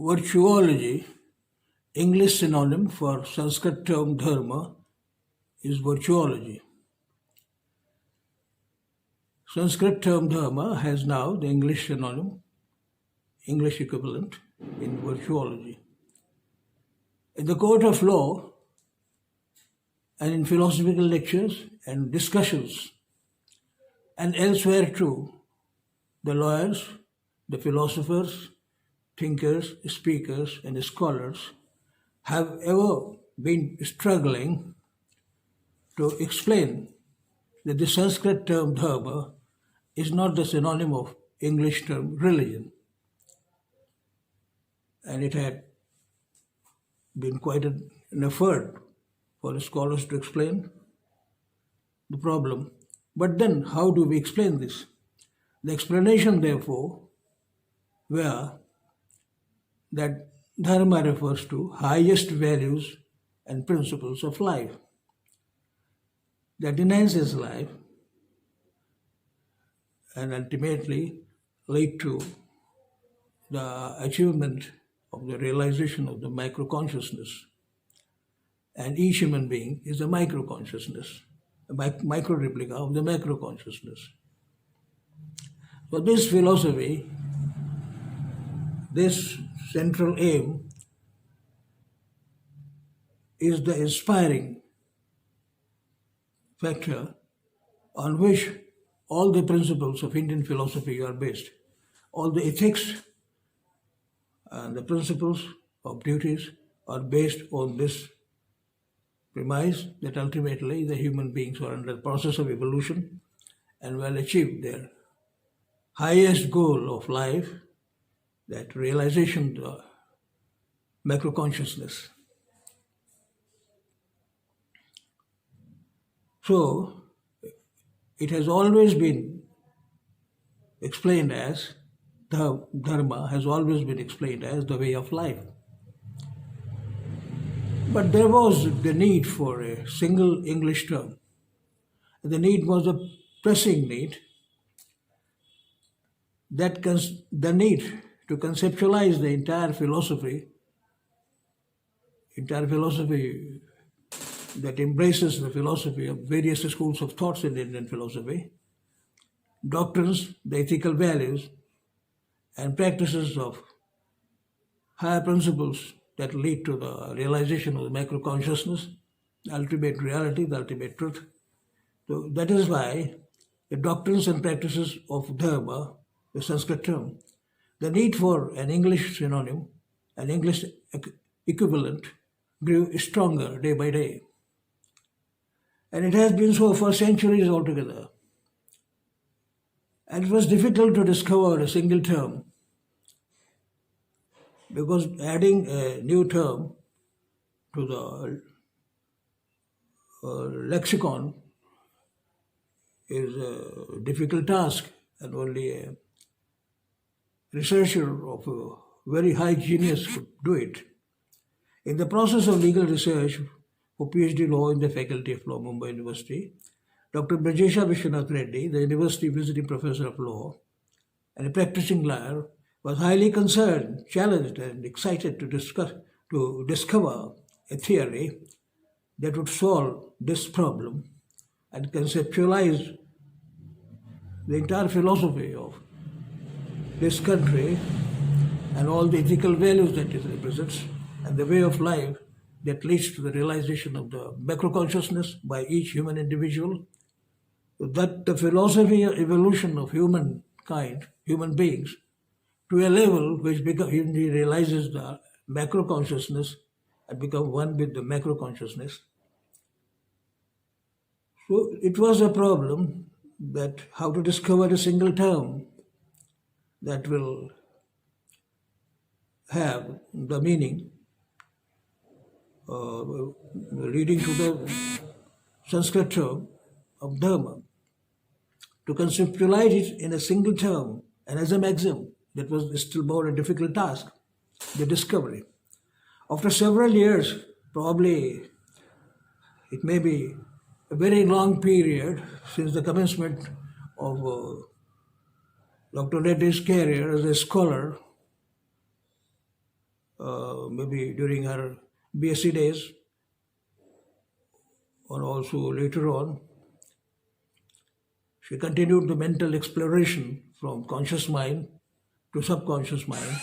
Virtuology, English synonym for Sanskrit term Dharma, is virtuology. Sanskrit term Dharma has now the English synonym, English equivalent in virtuology. In the court of law and in philosophical lectures and discussions and elsewhere too, the lawyers, the philosophers, thinkers, speakers, and scholars have ever been struggling to explain that the Sanskrit term Dharma is not the synonym of English term religion. And it had been quite an effort for the scholars to explain the problem. But then, how do we explain this? The explanation, therefore, were that Dharma refers to highest values and principles of life that enhances life and ultimately lead to the achievement of the realization of the micro-consciousness. And each human being is a micro-consciousness, a micro-replica of the macro-consciousness. So this philosophy, this central aim, is the inspiring factor on which all the principles of Indian philosophy are based. All the ethics and the principles of duties are based on this premise that ultimately the human beings are under the process of evolution and will achieve their highest goal of life, that realization of the macro-consciousness. So, it has always been explained as, the Dharma has always been explained as the way of life. But there was the need for a single English term. The need was a pressing need, the need to conceptualize the entire philosophy that embraces the philosophy of various schools of thoughts in Indian philosophy, doctrines, the ethical values, and practices of higher principles that lead to the realization of the macro-consciousness, the ultimate reality, the ultimate truth. So that is why the doctrines and practices of Dharma, the Sanskrit term, the need for an English synonym, an English equivalent, grew stronger day by day. And it has been so for centuries altogether. And it was difficult to discover a single term, because adding a new term to the lexicon is a difficult task, and only a researcher of a very high genius could do it. In the process of legal research for PhD law in the Faculty of Law, Mumbai University, Dr. Brajesha Vishwanath Reddy, the university visiting professor of law and a practicing lawyer, was highly concerned, challenged, and excited to discover a theory that would solve this problem and conceptualize the entire philosophy of this country and all the ethical values that it represents and the way of life that leads to the realization of the macro-consciousness by each human individual, that the philosophy of evolution of humankind, human beings, to a level which realizes the macro-consciousness and become one with the macro-consciousness. So it was a problem that how to discover a single term that will have the meaning leading to the Sanskrit term of Dharma. To conceptualize it in a single term and as a maxim, that was still more a difficult task, the discovery. After several years, probably it may be a very long period since the commencement of Dr. Reddy's career as a scholar maybe during her BSc days or also later on. She continued the mental exploration from conscious mind to subconscious mind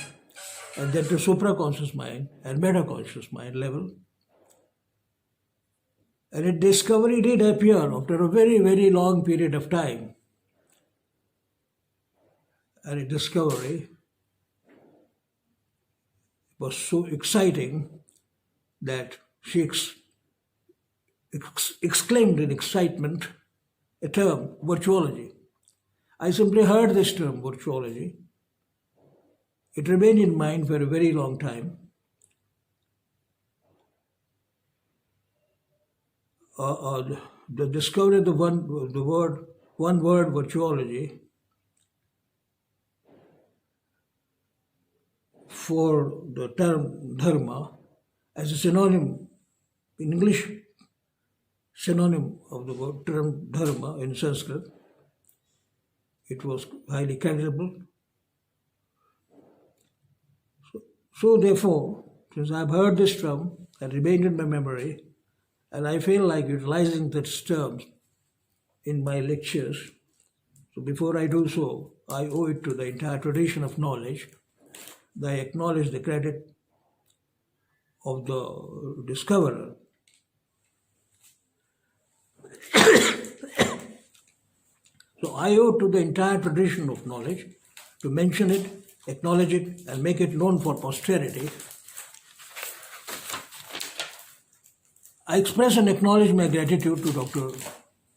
and then to supraconscious mind and metaconscious mind level. And a discovery did appear after a very, very long period of time. And a discovery was so exciting that she exclaimed in excitement a term, virtuology. I simply heard this term, virtuology. It remained in mind for a very long time. The discovery of the one word virtuology for the term dharma as a synonym in English, synonym of the word term dharma in Sanskrit. It was highly creditable. So therefore, since I've heard this term and remained in my memory, and I feel like utilizing this term in my lectures, so before I do so, I owe it to the entire tradition of knowledge that I acknowledge the credit of the discoverer. So I owe to the entire tradition of knowledge to mention it, acknowledge it, and make it known for posterity. I express and acknowledge my gratitude to Dr.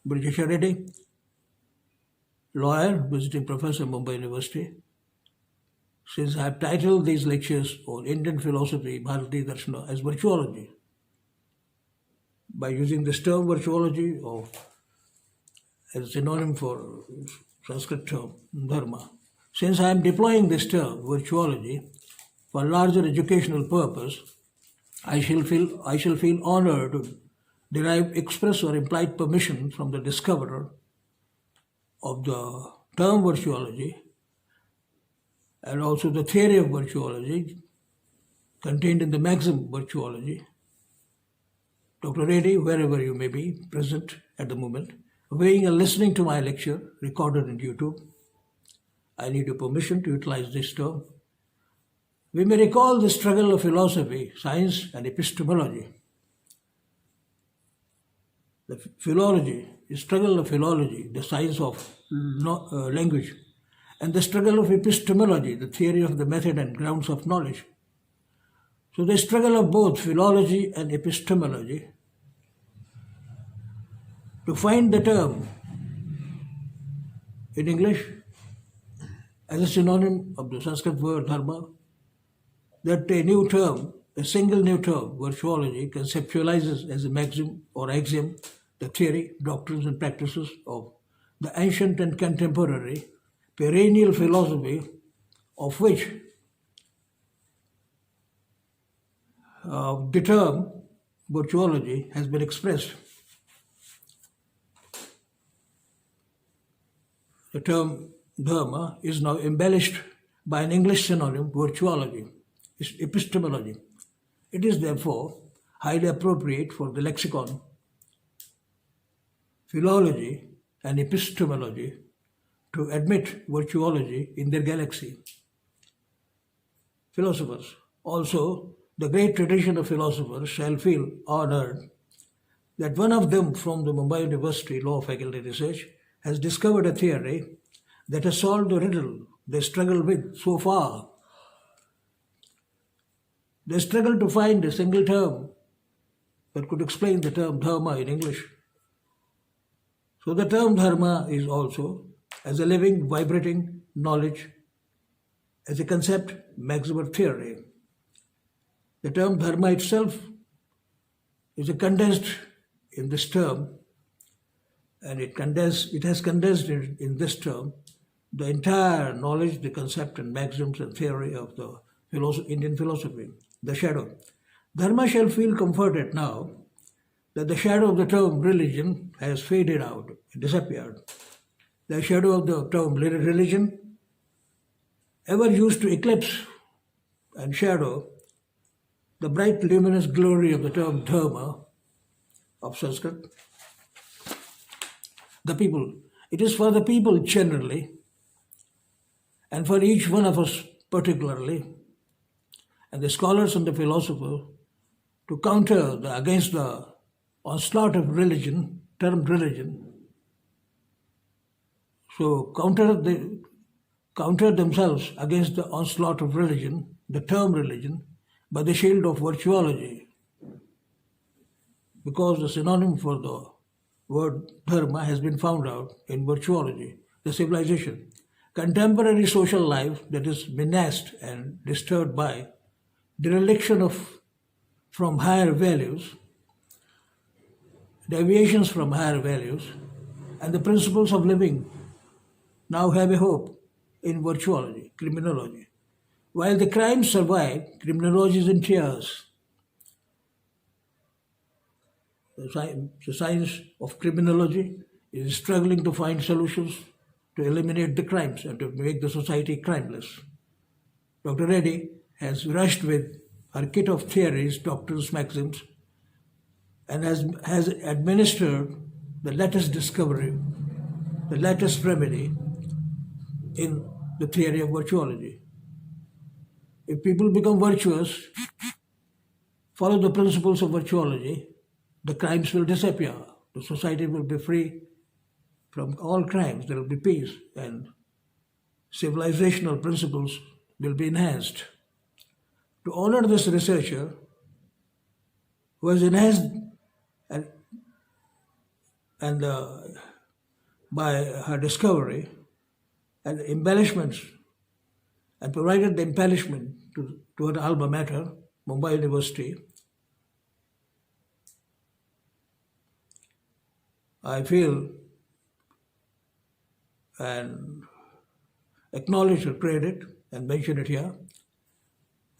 Brajesha Reddy, lawyer, visiting professor, Mumbai University, since I have titled these lectures on Indian philosophy, Bharati Darshana, as virtuology. By using this term virtuology or as a synonym for Sanskrit term dharma, since I am deploying this term virtuology for larger educational purpose, I shall feel honored to derive express or implied permission from the discoverer of the term virtuology and also the theory of virtuology contained in the maxim virtuology. Dr. Reddy, wherever you may be present at the moment, weighing and listening to my lecture recorded on YouTube, I need your permission to utilize this term. We may recall the struggle of philosophy, science, and epistemology. The struggle of philology, the science of language, and the struggle of epistemology, the theory of the method and grounds of knowledge. So the struggle of both philology and epistemology to find the term in English as a synonym of the Sanskrit word dharma, that a new term, a single new term, virtuology, conceptualizes as a maxim or axiom the theory, doctrines, and practices of the ancient and contemporary perennial philosophy, of which the term virtuology has been expressed. The term dharma is now embellished by an English synonym, virtuology, epistemology. It is therefore highly appropriate for the lexicon, philology, and epistemology to admit virtuology in their galaxy. Philosophers, also the great tradition of philosophers, shall feel honored that one of them from the Mumbai University Law Faculty Research has discovered a theory that has solved the riddle they struggle with so far. They struggle to find a single term that could explain the term dharma in English. So the term dharma is also as a living, vibrating knowledge, as a concept, maxim or theory. The term dharma itself is condensed in this term, and it has condensed in this term the entire knowledge, the concept and maxims and theory of the Indian philosophy, the shadow. Dharma shall feel comforted now that the shadow of the term religion has faded out, disappeared. The shadow of the term religion, ever used to eclipse and shadow the bright luminous glory of the term Dharma of Sanskrit. The people. It is for the people generally, and for each one of us particularly, and the scholars and the philosophers to counter against the onslaught of religion, termed religion. So counter themselves against the onslaught of religion, the term religion, by the shield of virtuology, because the synonym for the word dharma has been found out in virtuology, the civilization. Contemporary social life that is menaced and disturbed by dereliction from higher values, deviations from higher values, and the principles of living now have a hope in virtuology, criminology. While the crimes survive, criminology is in tears. The science of criminology is struggling to find solutions to eliminate the crimes and to make the society crimeless. Dr. Reddy has rushed with her kit of theories, doctrines, maxims, and has administered the latest discovery, the latest remedy in the theory of virtuology. If people become virtuous, follow the principles of virtuology, the crimes will disappear. The society will be free from all crimes. There will be peace, and civilizational principles will be enhanced. To honor this researcher, who has enhanced and by her discovery and embellishments, and provided the embellishment to her alma mater, Mumbai University, I feel and acknowledge her credit and mention it here.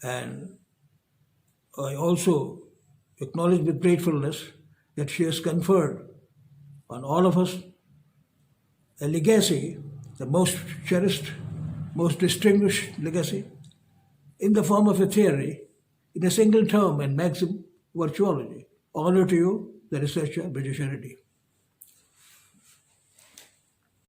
And I also acknowledge with gratefulness that she has conferred on all of us a legacy, the most cherished, most distinguished legacy, in the form of a theory, in a single term and maxim, virtuology. Honor to you, the researcher, Brajesh Reddy.